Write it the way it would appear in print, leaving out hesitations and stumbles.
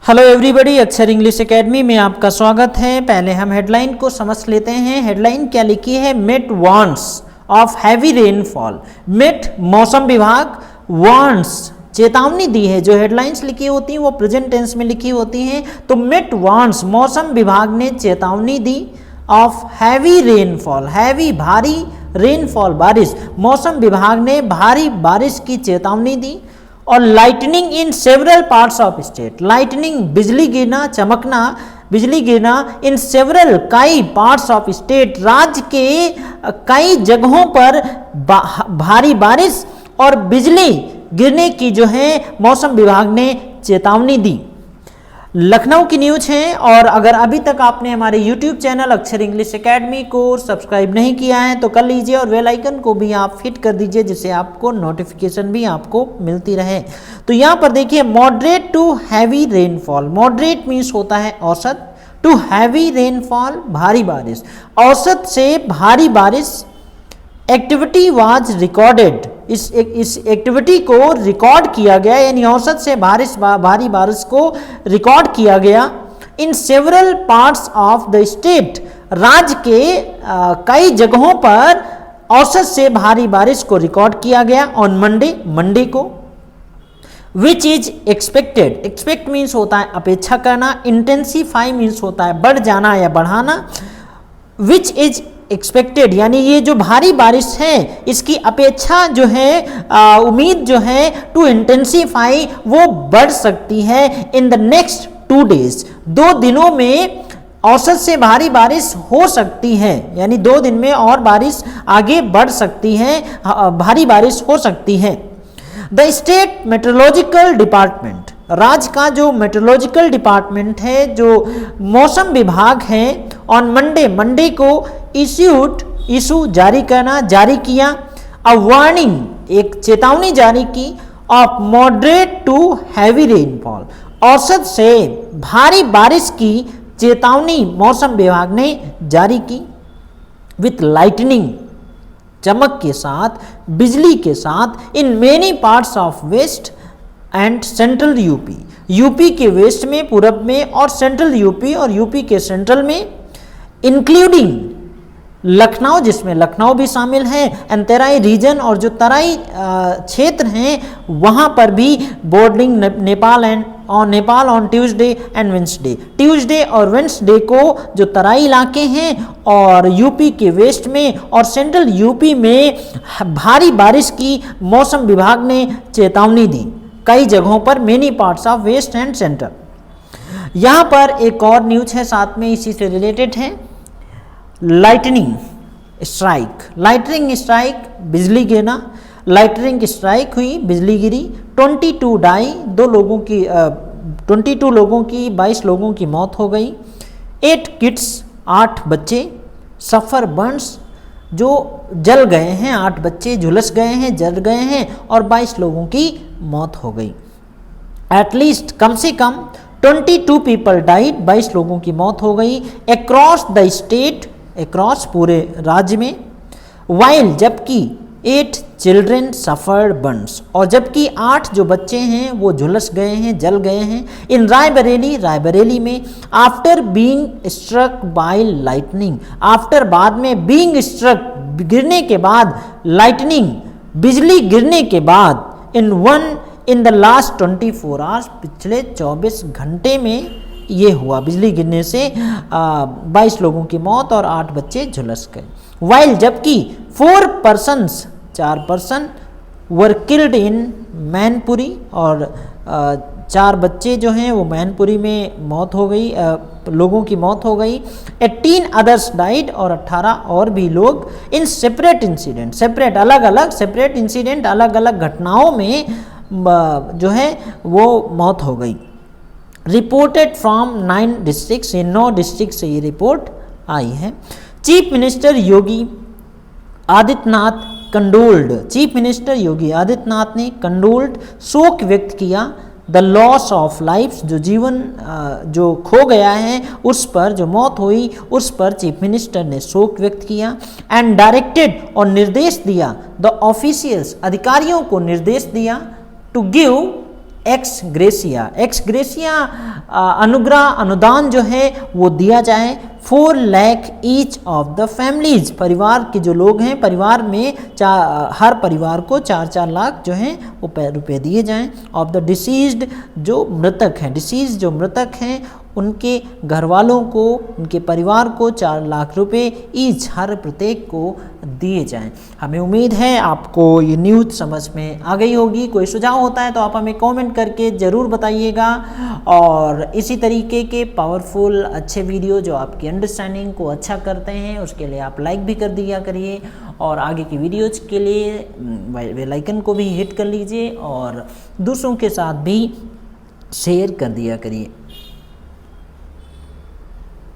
Hello everybody, अक्षर English academy में आपका स्वागत है। पहले हम हेडलाइन को समझ लेते हैं। हेडलाइन क्या लिखी है? Met warns of heavy rainfall. Met मौसम विभाग वार्न्स चेतावनी दी है। जो हेडलाइंस लिखी होती हैं वो प्रेजेंट टेंस में लिखी होती हैं। तो मेट वार्न्स मौसम विभाग ने चेतावनी the of heavy rainfall, heavy भारी रेनफॉल बारिश। मौसम विभाग ने भारी बारिश की चेतावनी दी। और lightning in several parts of state, lightning बिजली गिरना, चमकना, बिजली गिरना इन सेवरल कई पार्ट्स ऑफ स्टेट, राज्य के कई जगहों पर भारी बारिश और बिजली गिरने की जो है मौसम विभाग ने चेतावनी दी। लखनऊ की न्यूज़ है। और अगर अभी तक आपने हमारे YouTube चैनल अक्षर इंग्लिश एकेडमी को सब्सक्राइब नहीं किया है तो कर लीजिए और बेल आइकन को भी आप फिट कर दीजिए जिससे आपको नोटिफिकेशन भी आपको मिलती रहे। तो यहाँ पर देखिए, moderate to heavy rainfall. Moderate means होता है औसत, टू हैवी रेनफॉल भारी बारिश, औसत से भारी बारिश। एक्टिविटी वाज रिकॉर्डेड, इस एक्टिविटी को रिकॉर्ड किया गया, यानी औसत से भारी बारिश को रिकॉर्ड किया गया। In several parts of the state, राज्य के कई जगहों पर औसत से भारी बारिश को रिकॉर्ड किया गया। ऑन मंडे को। Which is expected, expect means होता है अपेक्षा करना, इंटेंसीफाई मीन्स होता है बढ़ जाना या बढ़ाना। विच इज एक्सपेक्टेड यानी ये जो भारी बारिश है इसकी अपेक्षा जो है, उम्मीद जो है टू इंटेंसीफाई, वो बढ़ सकती है इन द नेक्स्ट 2 days, 2 दिनों में औसत से भारी बारिश हो सकती है, यानी 2 दिन में और बारिश आगे बढ़ सकती है, भारी बारिश हो सकती है। द स्टेट मेट्रोलॉजिकल डिपार्टमेंट, राज्य का जो मेट्रोलॉजिकल डिपार्टमेंट है, जो मौसम विभाग है, ऑन मंडे को इशू जारी किया। अ वार्निंग, एक चेतावनी जारी की, of moderate to heavy rainfall, औसत से भारी बारिश की चेतावनी मौसम विभाग ने जारी की। विथ लाइटनिंग, चमक के साथ, बिजली के साथ, in many parts of west and central UP के वेस्ट में, पूरब में, और सेंट्रल यूपी और यूपी के सेंट्रल में, इंक्लूडिंग लखनऊ, जिसमें लखनऊ भी शामिल है, एंड तराई रीजन, और जो तराई क्षेत्र हैं वहाँ पर भी boarding Nepal on Tuesday and Wednesday. Tuesday और वेंसडे को जो तराई इलाके हैं और यूपी के वेस्ट में और सेंट्रल यूपी में भारी बारिश की मौसम विभाग ने चेतावनी दी कई जगहों पर, many parts of west and central. यहाँ पर एक और न्यूज है साथ में, इसी से रिलेटेड है। लाइटनिंग स्ट्राइक, बिजली गिरना, लाइटनिंग स्ट्राइक हुई, बिजली गिरी। 22 डाई, 22 लोगों की 22 लोगों की मौत हो गई। 8 किड्स, 8 बच्चे, सफर बर्न्स, जो जल गए हैं, 8 बच्चे झुलस गए हैं, जल गए हैं, और 22 लोगों की मौत हो गई। एटलीस्ट, कम से कम 22 पीपल डाइड, 22 लोगों की मौत हो गई। अक्रॉस द स्टेट, अक्रॉस पूरे राज्य में। वाइल, जबकि 8 चिल्ड्रेन सफर्ड बर्न्स, और जबकि 8 जो बच्चे हैं वो झुलस गए हैं, जल गए हैं। इन रायबरेली में। After being struck by lightning, after बाद में, बीइंग स्ट्रक गिरने के बाद, लाइटनिंग बिजली गिरने के बाद, इन द लास्ट 24 आवर्स, पिछले 24 घंटे में ये हुआ, बिजली गिरने से 22 लोगों की मौत और 8 बच्चे झुलस गए। वाइल, जबकि 4 person were killed in Mainpuri, और 4 बच्चे जो हैं वो मैनपुरी में मौत हो गई, लोगों की मौत हो गई। 18 अदर्स डाइड, और 18 और भी लोग इन सेपरेट इंसिडेंट, अलग अलग घटनाओं में जो है वो मौत हो गई। रिपोर्टेड फ्रॉम 9 डिस्ट्रिक्ट, 9 डिस्ट्रिक्ट से ये रिपोर्ट आई है। Chief minister Yogi Adityanath कंडोल्ड, chief minister Yogi Adityanath ने कंडोल्ड, शोक व्यक्त किया। द लॉस ऑफ लाइफ, जो जीवन जो खो गया है उस पर, जो मौत हुई उस पर चीफ मिनिस्टर ने शोक व्यक्त किया। एंड डायरेक्टेड, और निर्देश दिया, द ऑफिशियल्स, अधिकारियों को निर्देश दिया, टू गिव एक्स ग्रेसिया अनुग्रह अनुदान जो है वो दिया जाए 4 lakh each of the families, परिवार के जो लोग हैं परिवार में हर परिवार को 4-4 लाख जो हैं वो रुपए दिए जाएं। ऑफ द डिसीज्ड, जो मृतक हैं उनके घर वालों को, उनके परिवार को 4 लाख रुपए ईच हर प्रत्येक को दिए जाएं। हमें उम्मीद है आपको ये न्यूज़ समझ में आ गई होगी। कोई सुझाव होता है तो आप हमें कमेंट करके ज़रूर बताइएगा, और इसी तरीके के पावरफुल अच्छे वीडियो जो आपकी अंडरस्टैंडिंग को अच्छा करते हैं उसके लिए आप लाइक भी कर दिया करिए, और आगे की वीडियोज़ के लिए बेल आइकन को भी हिट कर लीजिए और दूसरों के साथ भी शेयर कर दिया करिए।